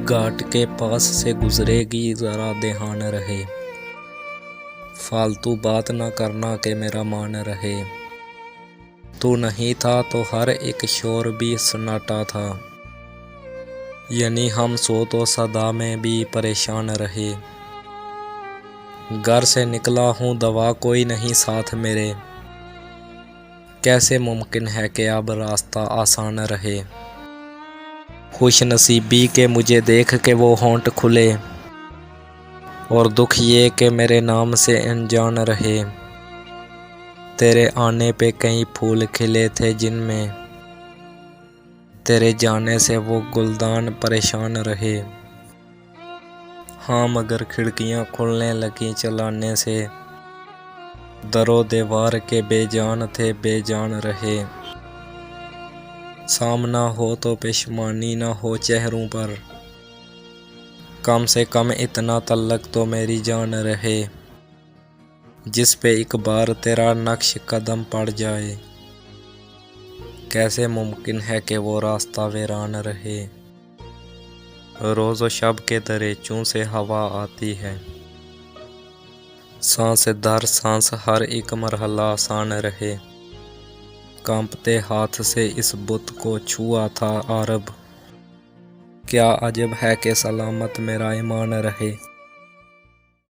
घाट के पास से गुजरेगी जरा ध्यान रहे, फालतू बात ना करना कि मेरा मान रहे। तू नहीं था तो हर एक शोर भी सन्नाटा था, यानी हम सो तो सदा में भी परेशान रहे। घर से निकला हूँ दवा कोई नहीं साथ मेरे, कैसे मुमकिन है कि अब रास्ता आसान रहे। खुश नसीबी के मुझे देख के वो होंठ खुले, और दुख ये कि मेरे नाम से अनजान रहे। तेरे आने पे कई फूल खिले थे जिनमें, तेरे जाने से वो गुलदान परेशान रहे। हाँ मगर खिड़कियाँ खुलने लगी चलाने से, दरो दीवार के बेजान थे बेजान रहे। सामना हो तो पेशमानी ना हो चेहरों पर, कम से कम इतना तल्लक तो मेरी जान रहे। जिस पे एक बार तेरा नक्श कदम पड़ जाए, कैसे मुमकिन है कि वो रास्ता वीरान रहे। रोज़ व शब के दरेचों से हवा आती है, सांस दर सांस हर एक मरहला आसान रहे। कांपते हाथ से इस बुत को छुआ था आरब, क्या अजब है कि सलामत मेरा ईमान रहे।